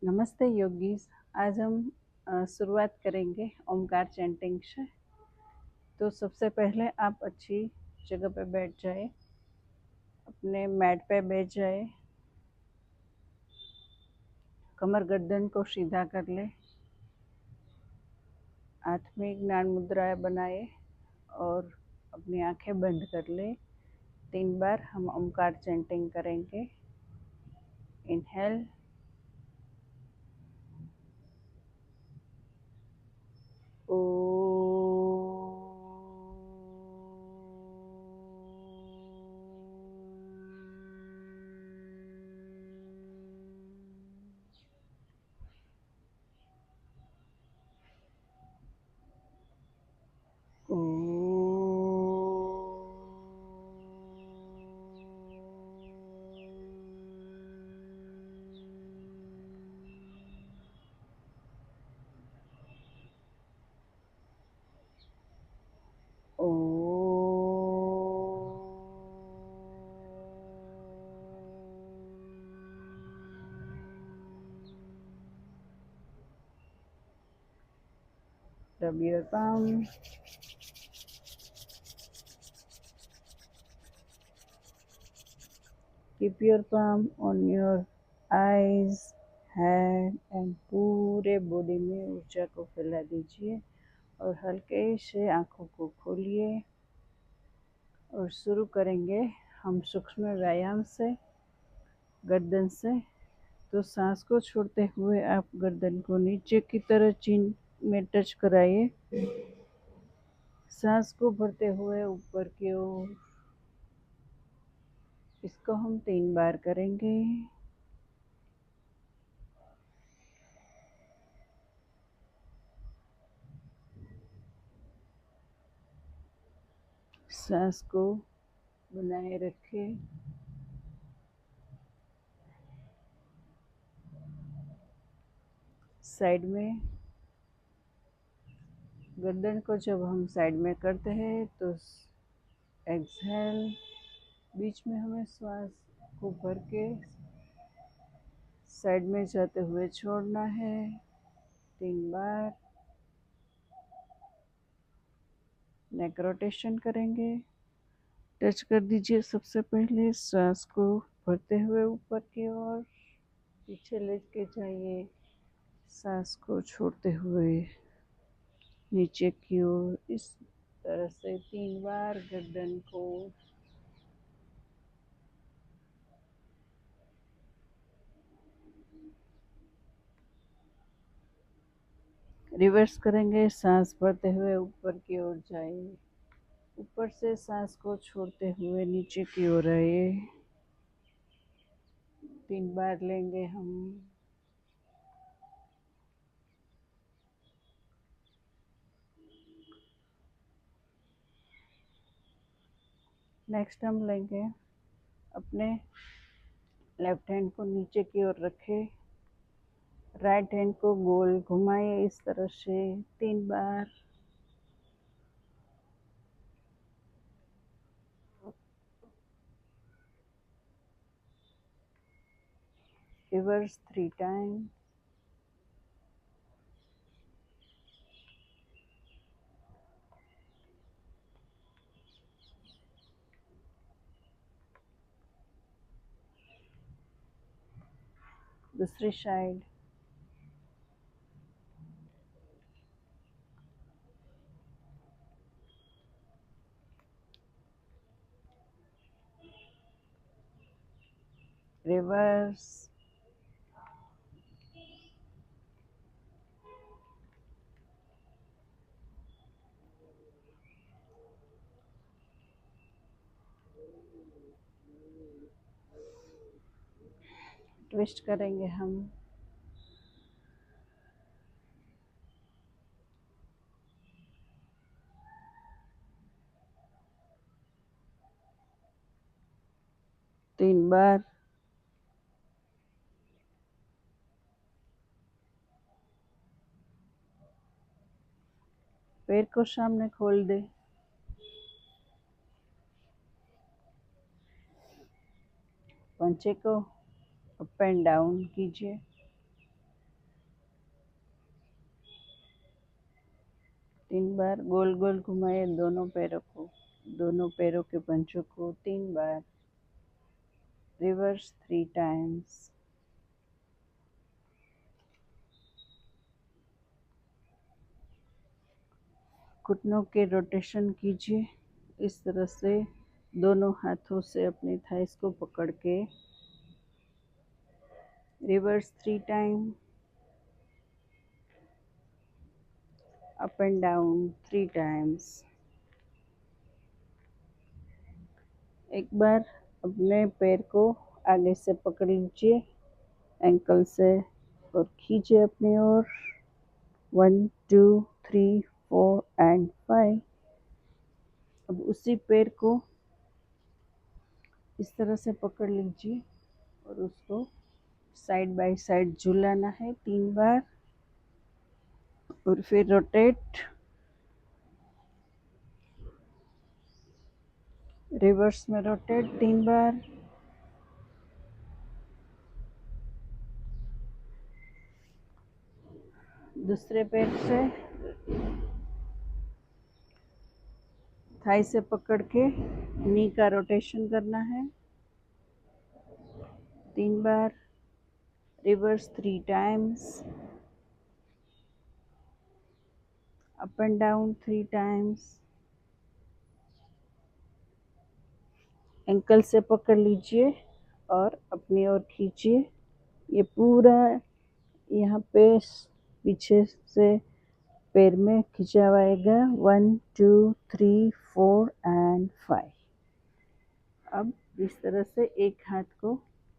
नमस्ते योगीज। आज हम शुरुआत करेंगे ओमकार चैंटिंग से। तो सबसे पहले आप अच्छी जगह पे बैठ जाए, अपने मैट पे बैठ जाए, कमर गर्दन को सीधा कर ले, हाथ में ज्ञान मुद्रा बनाए और अपनी आंखें बंद कर ले। 3 बार हम ओमकार चैंटिंग करेंगे। इनहेल, ओ, ओ, ओ, rub your palm. Keep your palm on your eyes, hand and पूरे बॉडी में ऊर्जा को फैला दीजिए और हल्के से आँखों को खोलिए और शुरू करेंगे हम सूक्ष्म व्यायाम से, गर्दन से। तो सांस को छोड़ते हुए आप गर्दन को नीचे की तरफ चीन में टच कराइए। सांस को भरते हुए ऊपर की ओर। इसको हम 3 बार करेंगे। सांस को बनाए रखें। साइड में गर्दन को जब हम साइड में करते हैं तो एक्सहेल, बीच में हमें श्वास को भर के साइड में जाते हुए छोड़ना है। 3 बार नेक रोटेशन करेंगे। टच कर दीजिए सबसे पहले सांस को भरते हुए ऊपर की ओर, पीछे लेके जाइए। सांस को छोड़ते हुए नीचे की ओर। इस तरह से 3 बार गर्दन को। रिवर्स करेंगे। सांस भरते हुए ऊपर की ओर जाइए, ऊपर से सांस को छोड़ते हुए नीचे की ओर आइए। 3 बार लेंगे हम। नेक्स्ट हम लेंगे, अपने लेफ्ट हैंड को नीचे की ओर रखें, राइट हैंड को गोल घुमाइए इस तरह से 3 बार। Reverse 3 time. दूसरी साइड। रिवर्स। ट्विस्ट करेंगे हम। तीन बार। पैर को सामने खोल दे। पंचे को अप एंड डाउन कीजिए। 3 बार गोल गोल घुमाए दोनों पैरों के पंचों को 3 बार, रिवर्स 3 टाइम्स। घुटनों के रोटेशन कीजिए इस तरह से, दोनों हाथों से अपने थाइस को पकड़ के reverse 3 time, up and down 3 times. एक बार अपने पैर को आगे से पकड़ लीजिए एंकल से और खींचिए अपनी ओर। 1 2 3 4 एंड 5। अब उसी पैर को इस तरह से पकड़ लीजिए और उसको साइड बाय साइड झुलाना है 3 बार और फिर रोटेट, रिवर्स में रोटेट 3 बार। दूसरे पैर से थाई से पकड़ के नी का रोटेशन करना है 3 बार, reverse 3 times, up and down 3 times. Ankle से पकड़ लीजिए और अपनी ओर खींचिए। ये पूरा यहाँ पे पीछे से पैर में खिंचा हुआ आएगा। 1 2 3 4 एंड 5। अब इस तरह से एक हाथ को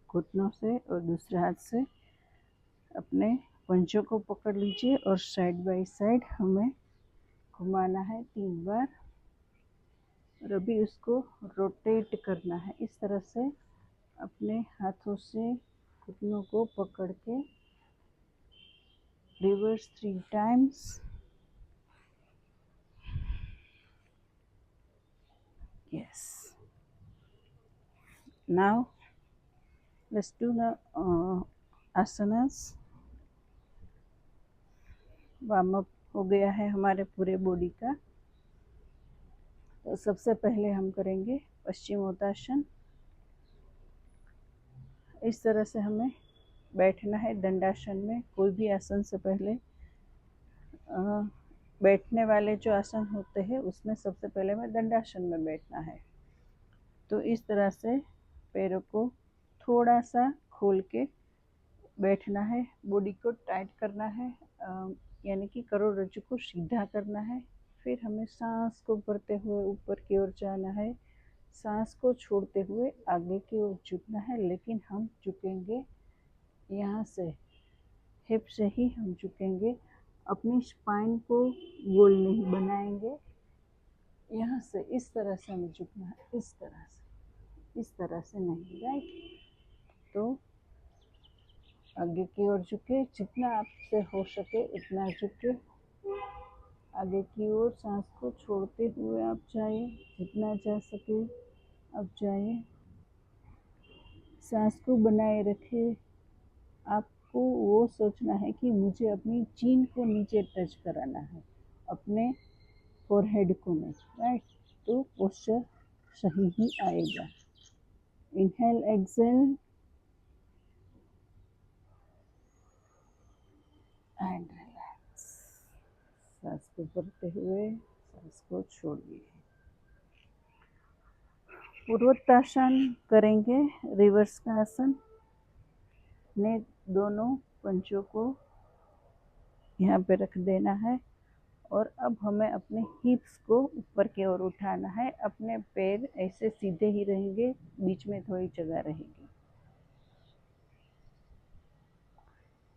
घुटनों से और दूसरे हाथ से अपने पंजों को पकड़ लीजिए और साइड बाय साइड हमें घुमाना है 3 बार और अभी उसको रोटेट करना है इस तरह से, अपने हाथों से घुटनों को पकड़ के reverse 3 times. Yes. Now let's do the asanas. Warm up हो गया है हमारे पूरे बॉडी का। तो सबसे पहले हम करेंगे पश्चिमोत्तासन। इस तरह से हमें बैठना है दंडासन में। कोई भी आसन से पहले बैठने वाले जो आसन होते हैं उसमें सबसे पहले हमें दंडासन में बैठना है। तो इस तरह से पैरों को थोड़ा सा खोल के बैठना है, बॉडी को टाइट करना है, यानी कि करोड़रज्जु को सीधा करना है। फिर हमें सांस को भरते हुए ऊपर की ओर जाना है, सांस को छोड़ते हुए आगे की ओर झुकना है। लेकिन हम झुकेंगे यहाँ से, हिप से ही हम झुकेंगे, अपनी स्पाइन को गोल नहीं बनाएंगे। यहाँ से इस तरह से हमें झुकना है, इस तरह से नहीं, राइट। तो आगे की ओर झुके, जितना आपसे हो सके उतना झुके आगे की ओर। सांस को छोड़ते हुए आप जाइए, जितना जा सके आप जाइए। सांस को बनाए रखें। आपको वो सोचना है कि मुझे अपनी चीन को नीचे टच कराना है, अपने फोरहेड को नहीं, राइट। तो पोस्चर सही ही आएगा। Inhale exhale and relax. सांस को भरते हुए सांस को छोड़िए। पूर्वोत्तासन करेंगे, रिवर्स का आसन। ने दोनों पंचों को यहाँ पे रख देना है और अब हमें अपने हिप्स को ऊपर की ओर उठाना है। अपने पैर ऐसे सीधे ही रहेंगे, बीच में थोड़ी जगह रहेगी।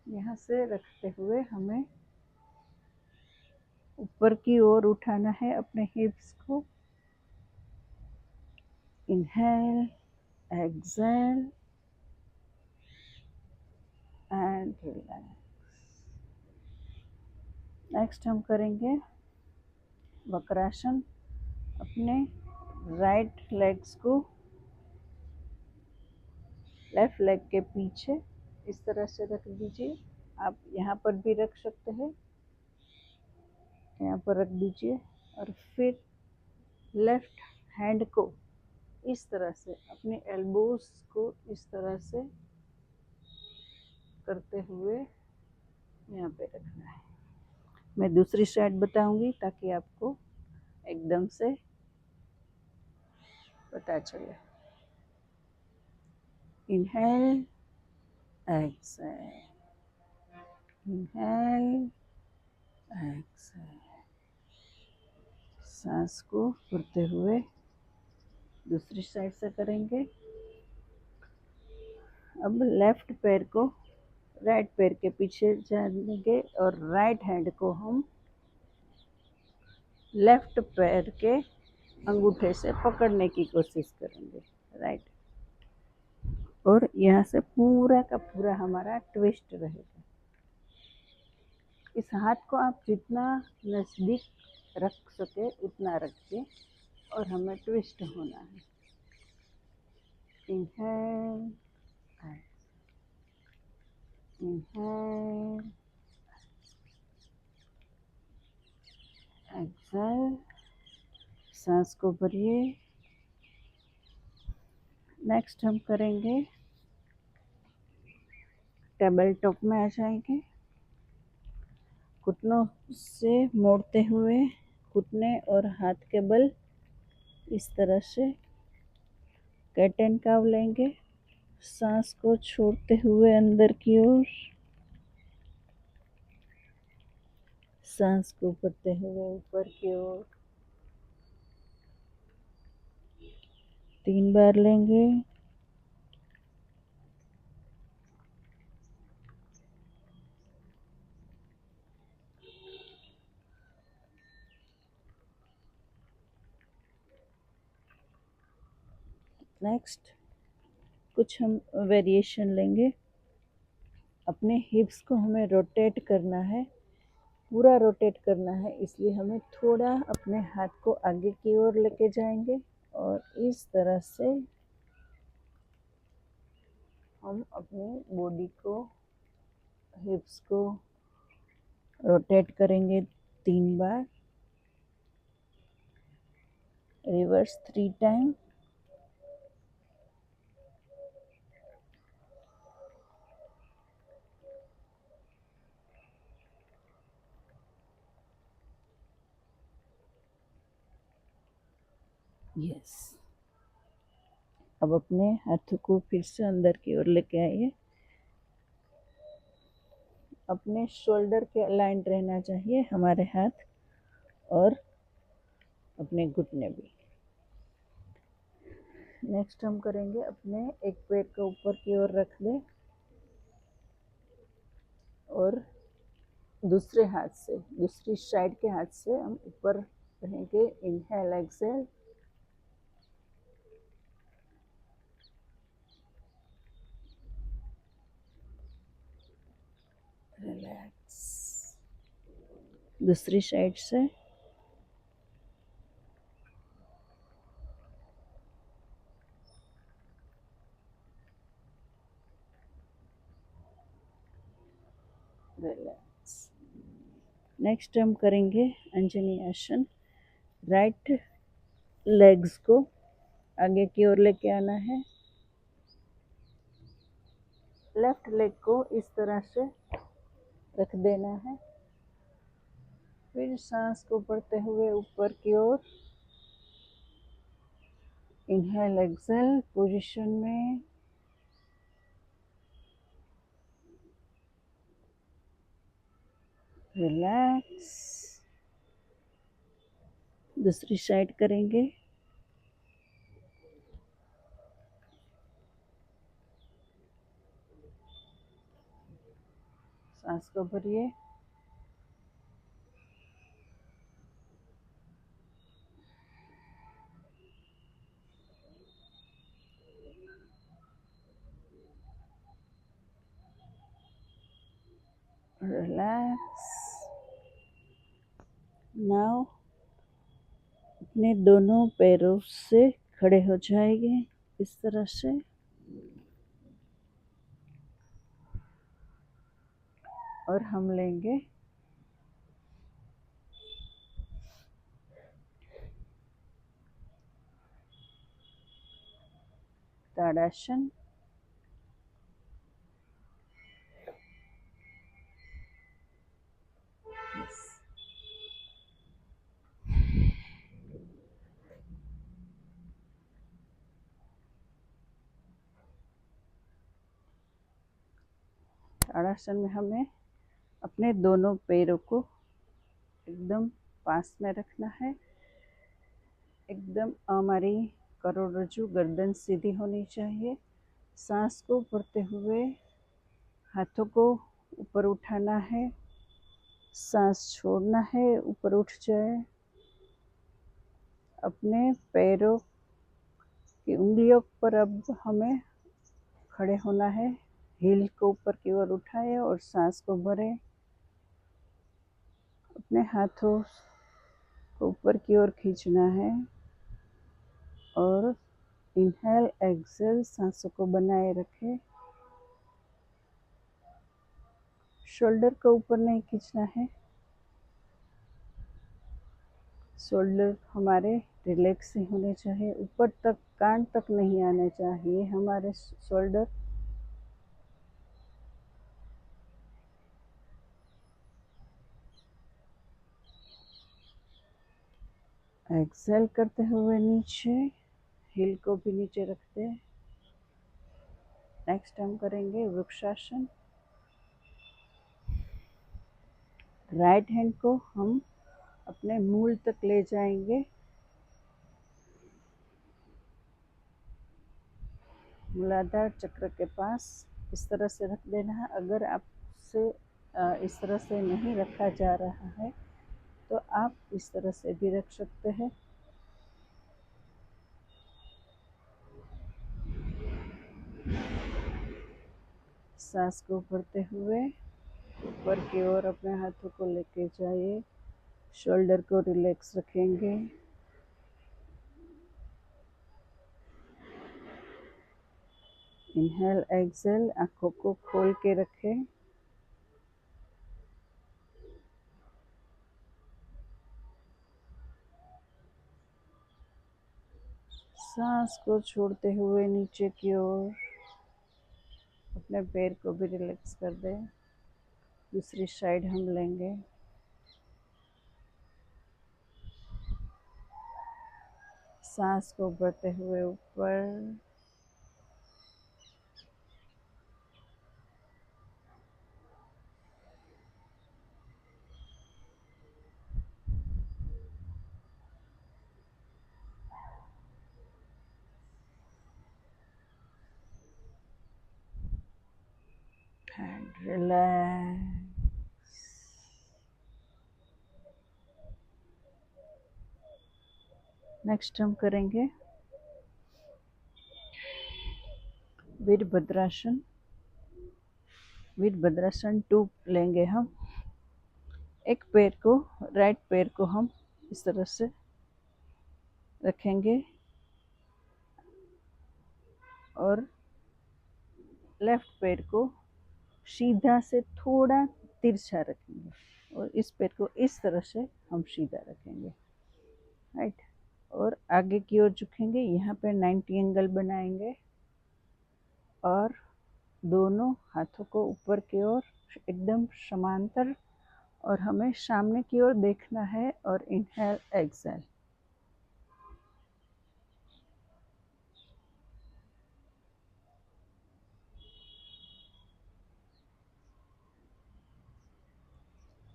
यहाँ से रखते हुए हमें ऊपर की ओर उठाना है अपने हिप्स को। Inhale, exhale and relax. Next हम करेंगे वक्रासन। अपने राइट लेग्स को लेफ्ट लेग के पीछे इस तरह से रख दीजिए। आप यहाँ पर भी रख सकते हैं, यहाँ पर रख दीजिए और फिर लेफ्ट हैंड को इस तरह से अपने एल्बोस को इस तरह से करते हुए यहाँ पे रखना है। मैं दूसरी साइड बताऊंगी ताकि आपको एकदम से पता चले। Inhale, exhale, inhale, exhale. सांस को भरते हुए दूसरी साइड से करेंगे। अब लेफ्ट पैर को राइट पैर के पीछे जानेंगे और राइट हैंड को हम लेफ्ट पैर के अंगूठे से पकड़ने की कोशिश करेंगे, राइट। और यहाँ से पूरा का पूरा हमारा ट्विस्ट रहेगा। इस हाथ को आप जितना नज़दीक रख सके उतना रखिए और हमें ट्विस्ट होना है। Inhale, inhale, exhale. सांस को भरिए। नेक्स्ट हम करेंगे टेबल टॉप में आ जाएंगे। घुटनों से मोड़ते हुए घुटने और हाथ के बल इस तरह से कैट एंड काव लेंगे। सांस को छोड़ते हुए अंदर की ओर, सांस को भरते हुए ऊपर की ओर 3 बार लेंगे। नेक्स्ट कुछ हम वेरिएशन लेंगे। अपने हिप्स को हमें रोटेट करना है, पूरा रोटेट करना है, इसलिए हमें थोड़ा अपने हाथ को आगे की ओर लेके जाएंगे और इस तरह से हम अपनी बॉडी को, हिप्स को रोटेट करेंगे 3 बार। Reverse 3 time. यस। अब अपने हाथों को फिर से अंदर की ओर लेके आइए। अपने शोल्डर के अलाइन रहना चाहिए हमारे हाथ और अपने घुटने भी। नेक्स्ट हम करेंगे अपने एक पैर को ऊपर की ओर रख दें और दूसरे हाथ से, दूसरी साइड के हाथ से हम ऊपर रहेंगे। Inhale, exhale. रिलैक्स। दूसरी साइड से रिलैक्स। नेक्स्ट हम करेंगे अंजनी आसन। राइट लेग्स को आगे की ओर लेके आना है। लेफ्ट लेग को इस तरह से रख देना है। फिर सांस को भरते हुए ऊपर की ओर इनहेल, एक्सहेल पोजीशन में। रिलैक्स। दूसरी साइड करेंगे। सांस को भरिए। रिलैक्स। नाउ अपने दोनों पैरों से खड़े हो जाएंगे इस तरह से और हम लेंगे ताड़ासन। ताड़ासन में हमें अपने दोनों पैरों को एकदम पास में रखना है। एकदम हमारी करोड़रज्जु गर्दन सीधी होनी चाहिए। सांस को भरते हुए हाथों को ऊपर उठाना है, सांस छोड़ना है, ऊपर उठ जाए। अपने पैरों की उंगलियों पर अब हमें खड़े होना है। हील को ऊपर की ओर उठाए और सांस को भरें। अपने हाथों को ऊपर की ओर खींचना है और इनहेल एक्सेल सांसों को बनाए रखें। शोल्डर को ऊपर नहीं खींचना है। शोल्डर हमारे रिलैक्स ही होने चाहिए, ऊपर तक कान तक नहीं आने चाहिए हमारे शोल्डर। एक्सेल करते हुए नीचे, हील को भी नीचे रखते हैं। नेक्स्ट हम करेंगे वृक्षासन। राइट हैंड को हम अपने मूल तक ले जाएंगे। मूलाधार चक्र के पास इस तरह से रख देना है। अगर आपसे इस तरह से नहीं रखा जा रहा है तो आप इस तरह से भी रख सकते हैं। सांस को भरते हुए ऊपर की ओर अपने हाथों को लेके जाइए। शोल्डर को रिलैक्स रखेंगे। इनहेल एक्सेल, आंखों को खोल के रखें। सांस को छोड़ते हुए नीचे की ओर अपने पैर को भी रिलैक्स कर दें। दूसरी साइड हम लेंगे। सांस को भरते हुए ऊपर, and relax. नेक्स्ट हम करेंगे वीरभद्रासन। वीरभद्रासन 2 लेंगे हम। एक पैर को, राइट पैर को हम इस तरह से रखेंगे और लेफ्ट पैर को सीधा से थोड़ा तिरछा रखेंगे और इस पैर को इस तरह से हम सीधा रखेंगे, राइट। और आगे की ओर झुकेंगे। यहाँ पे 90 एंगल बनाएंगे और दोनों हाथों को ऊपर की ओर एकदम समांतर और हमें सामने की ओर देखना है। और इनहेल एक्सेल।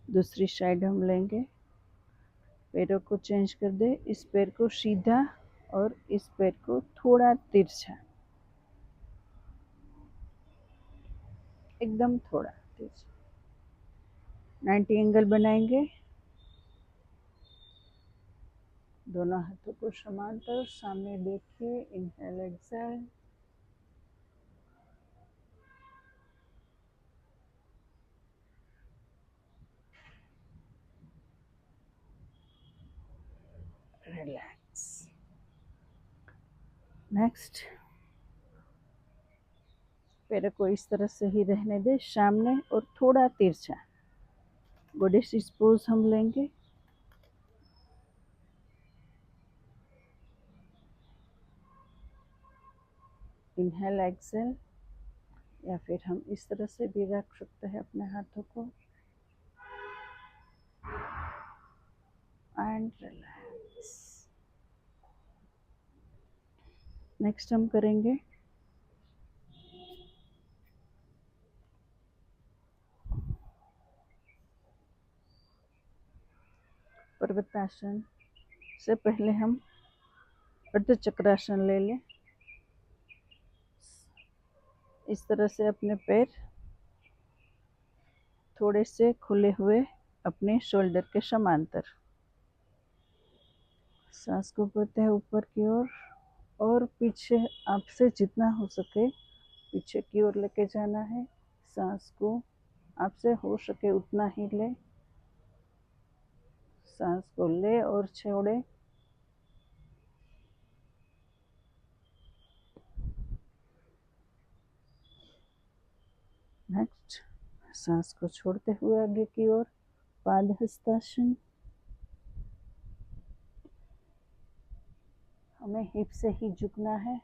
दूसरी साइड हम लेंगे। पैरों को चेंज कर दे। इस पैर को सीधा और इस पैर को थोड़ा तिरछा, एकदम थोड़ा तिरछा। 90 एंगल बनाएंगे। दोनों हाथों को समांतर सामने देखिए। Inhale exhale. रिलैक्स। नेक्स्ट, पैर को इस तरह से ही रहने दे, सामने और थोड़ा तिरछा। गोडेस पोज हम लेंगे। इनहेल एक्सेल, या फिर हम इस तरह से भी रख सकते हैं अपने हाथों को। And relax. नेक्स्ट हम करेंगे पर्वतासन। से पहले हम अर्धचक्रासन ले लें। इस तरह से अपने पैर थोड़े से खुले हुए अपने शोल्डर के समांतर। सांस को भरते हैं ऊपर की ओर और पीछे आपसे जितना हो सके पीछे की ओर लेके जाना है। सांस को आपसे हो सके उतना ही ले। सांस को ले और छोड़े। नेक्स्ट, सांस को छोड़ते हुए आगे की ओर पादहस्तासन। हमें हिप से ही झुकना है।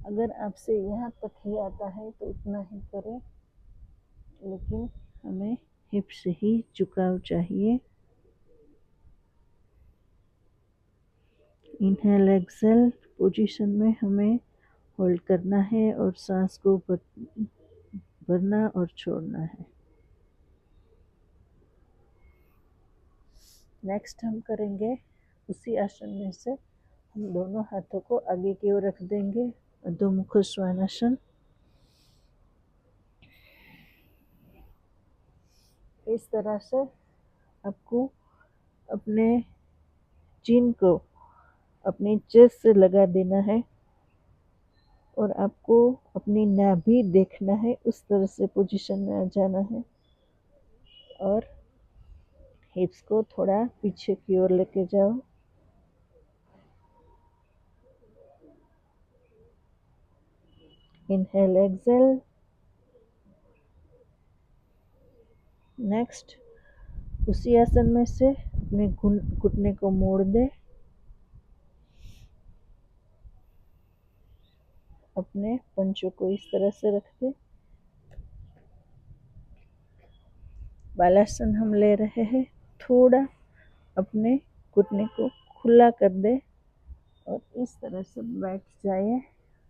अगर आपसे यहाँ तक ही आता है तो उतना ही करें, लेकिन हमें हिप से ही झुकाव चाहिए। इनहेल एक्सेल पोजीशन में हमें होल्ड करना है और सांस को भरना और छोड़ना है। नेक्स्ट हम करेंगे उसी आसन में से हम दोनों हाथों को आगे की ओर रख देंगे, अधोमुख श्वानासन। इस तरह से आपको अपने चिन को अपनी चेस्ट से लगा देना है और आपको अपनी नाभि देखना है। उस तरह से पोजीशन में आ जाना है और हिप्स को थोड़ा पीछे की ओर लेके जाओ। Inhale exhale. नेक्स्ट, उसी आसन में से अपने घुटने को मोड़ दे। अपने पंचों को इस तरह से रख दे। बालासन हम ले रहे हैं। थोड़ा अपने घुटने को खुला कर दे और इस तरह से बैठ जाए।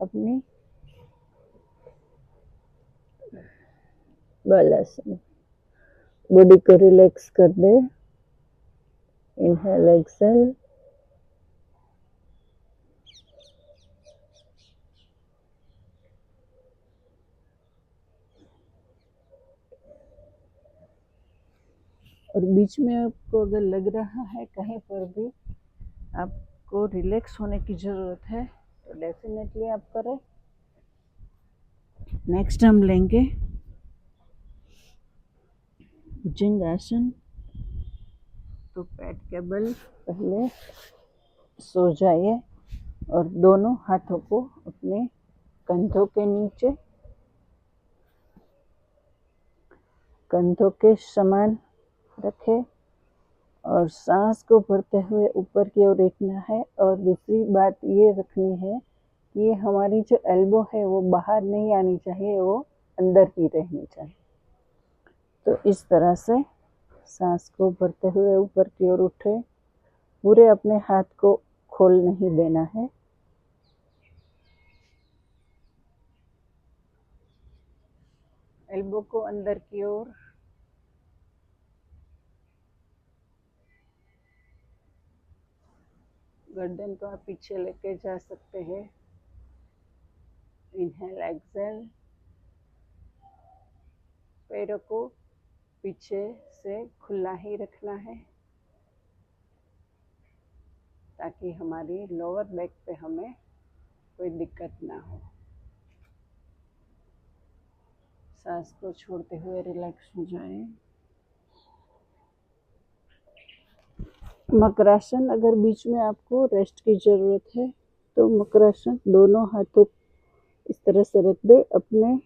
अपनी बालासन बॉडी को रिलैक्स कर दे। Inhale exhale. और बीच में आपको अगर लग रहा है कहीं पर भी आपको रिलैक्स होने की ज़रूरत है तो डेफिनेटली आप करें। नेक्स्ट हम लेंगे भुजंगासन। तो पैट के बल पहले सो जाइए और दोनों हाथों को अपने कंधों के नीचे, कंधों के समान रखें और सांस को भरते हुए ऊपर की ओर देखना है। और दूसरी बात ये रखनी है कि हमारी जो एल्बो है वो बाहर नहीं आनी चाहिए, वो अंदर ही रहनी चाहिए। तो इस तरह से सांस को भरते हुए ऊपर की ओर उठे। पूरे अपने हाथ को खोल नहीं देना है। एल्बो को अंदर की ओर, गर्दन को आप पीछे लेके जा सकते हैं। Inhale exhale. पैरों को पीछे से खुला ही रखना है ताकि हमारी लोअर बैक पे हमें कोई दिक्कत ना हो। सांस को छोड़ते हुए रिलैक्स हो जाए। मकरासन, अगर बीच में आपको रेस्ट की ज़रूरत है तो मकरासन दोनों हाथों इस तरह से रख दे। अपने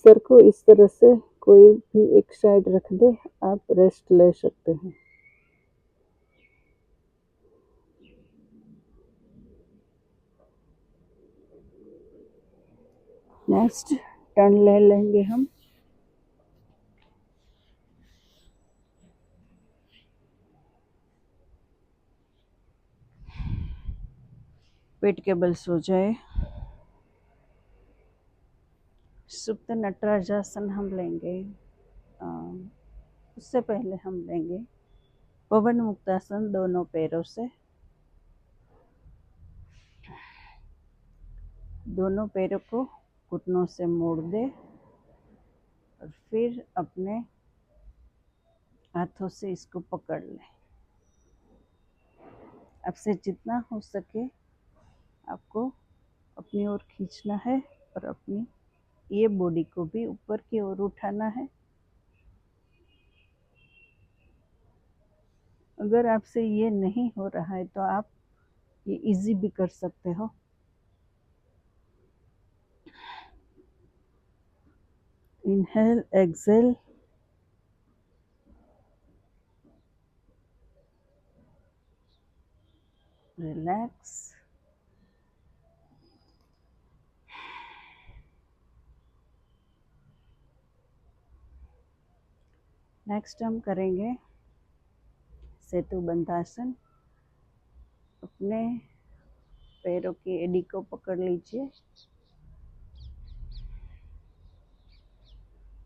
सर को इस तरह से कोई भी एक साइड रख दे। आप रेस्ट ले सकते हैं। नेक्स्ट टर्न ले लेंगे हम। पेट के बल सो जाए। सुप्त नटराजासन हम लेंगे। उससे पहले हम लेंगे पवन मुक्तासन दोनों पैरों से। दोनों पैरों को घुटनों से मोड़ दे और फिर अपने हाथों से इसको पकड़ लें। आपसे जितना हो सके आपको अपनी ओर खींचना है और अपनी ये बॉडी को भी ऊपर की ओर उठाना है। अगर आपसे ये नहीं हो रहा है तो आप ये इजी भी कर सकते हो। Inhale, Excel, relax. नेक्स्ट हम करेंगे सेतु बंधासन। अपने पैरों की एड़ी को पकड़ लीजिए।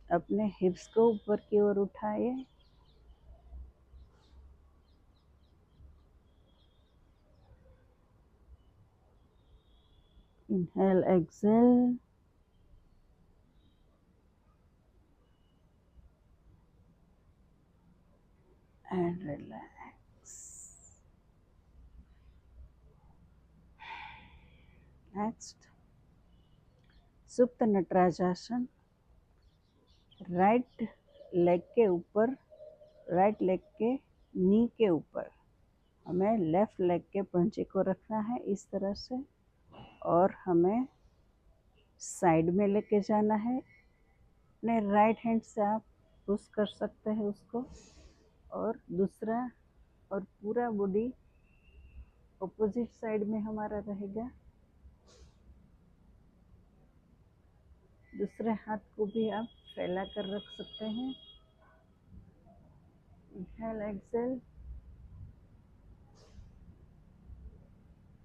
अपने हिप्स को ऊपर की ओर उठाइए। Inhale, exhale, and relax. Next Supta Natarajasana. Right leg के ऊपर, राइट लेग के नी के ऊपर हमें लेफ्ट लेग के पंजे को रखना है इस तरह से, और हमें साइड में लेके जाना है। अपने राइट हैंड से आप पुश कर सकते हैं उसको, और दूसरा और पूरा बॉडी ऑपोजिट साइड में हमारा रहेगा। दूसरे हाथ को भी आप फैला कर रख सकते हैं। Inhale, Excel.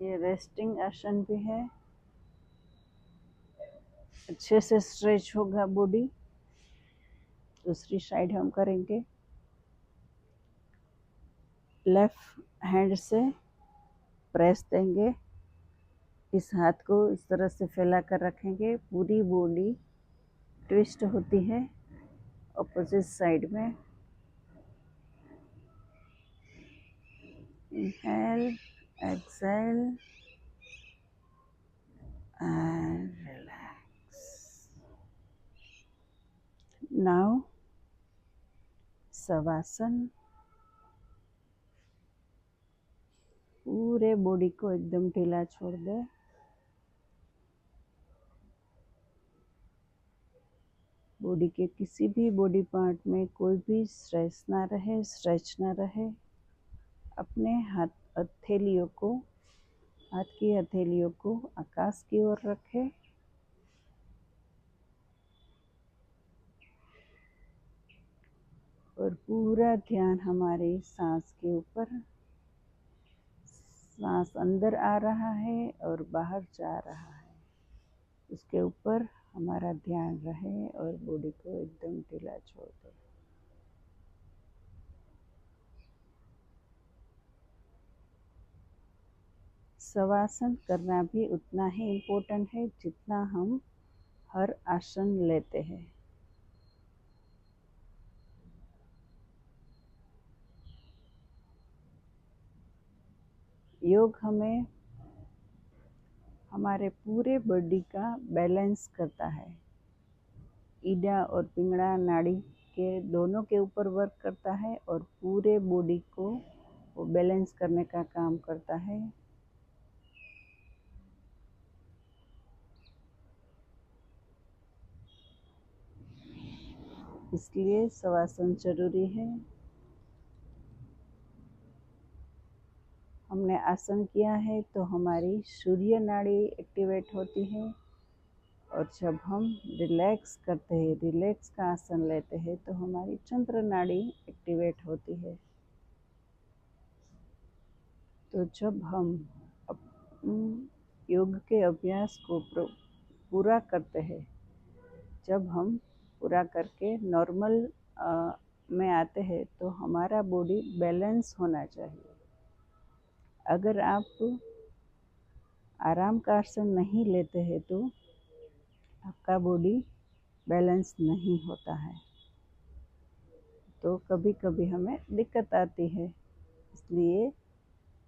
ये रेस्टिंग आसन भी है, अच्छे से स्ट्रेच होगा बॉडी। दूसरी साइड हम करेंगे। लेफ्ट हैंड से प्रेस देंगे। इस हाथ को इस तरह से फैला कर रखेंगे। पूरी बॉडी ट्विस्ट होती है ऑपोजिट साइड में। Inhale, exhale, and relax. Now Shavasana. पूरे बॉडी को एकदम ढीला छोड़ दे। बॉडी के किसी भी बॉडी पार्ट में कोई भी स्ट्रेस ना रहे, स्ट्रेच ना रहे। अपने हाथ की हथेलियों को आकाश की ओर रखें। और पूरा ध्यान हमारे सांस के ऊपर। सांस अंदर आ रहा है और बाहर जा रहा है, उसके ऊपर हमारा ध्यान रहे और बॉडी को एकदम ढीला छोड़ दे। शवासन करना भी उतना ही इम्पोर्टेंट है जितना हम हर आसन लेते हैं। योग हमें हमारे पूरे बॉडी का बैलेंस करता है। ईडा और पिंगला नाड़ी के दोनों के ऊपर वर्क करता है और पूरे बॉडी को वो बैलेंस करने का काम करता है। इसलिए शवासन जरूरी है। हमने आसन किया है तो हमारी सूर्य नाड़ी एक्टिवेट होती है और जब हम रिलैक्स करते हैं, रिलैक्स का आसन लेते हैं, तो हमारी चंद्र नाड़ी एक्टिवेट होती है। तो जब हम योग के अभ्यास को पूरा करते हैं, जब हम पूरा करके नॉर्मल में आते हैं, तो हमारा बॉडी बैलेंस होना चाहिए। अगर आप आराम का आसन नहीं लेते हैं तो आपका बॉडी बैलेंस नहीं होता है, तो कभी कभी हमें दिक्कत आती है। इसलिए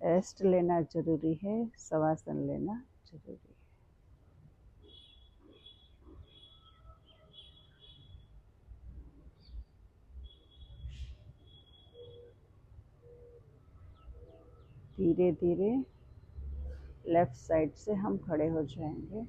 रेस्ट लेना ज़रूरी है, शवासन लेना ज़रूरी है। धीरे धीरे लेफ़्ट साइड से हम खड़े हो जाएंगे।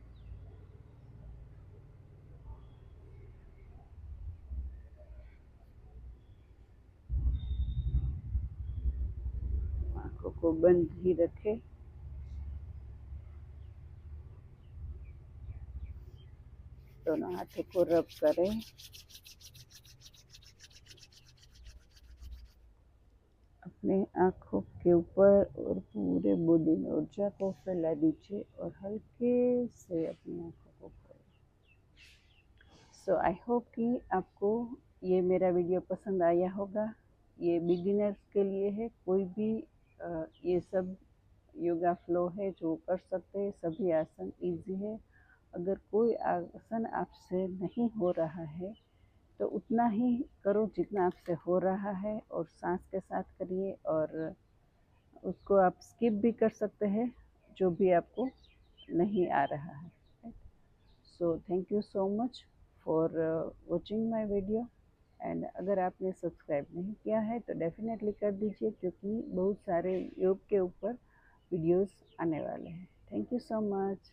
आँखों को बंद ही रखें। दोनों हाथों को रब करें। अपने आँखों के ऊपर और पूरे बॉडी में ऊर्जा को फैला दीजिए और हल्के से अपनी आँखों को खोलें। सो आई होप कि आपको ये मेरा वीडियो पसंद आया होगा। ये बिगिनर्स के लिए है, कोई भी ये सब योगा फ्लो है जो कर सकते हैं। सभी आसन इजी है। अगर कोई आसन आपसे नहीं हो रहा है तो उतना ही करो जितना आपसे हो रहा है, और सांस के साथ करिए, और उसको आप स्किप भी कर सकते हैं जो भी आपको नहीं आ रहा है। So thank you so much for watching my video. And अगर आपने सब्सक्राइब नहीं किया है तो डेफिनेटली कर दीजिए, क्योंकि बहुत सारे योग के ऊपर वीडियोस आने वाले हैं। Thank you so much.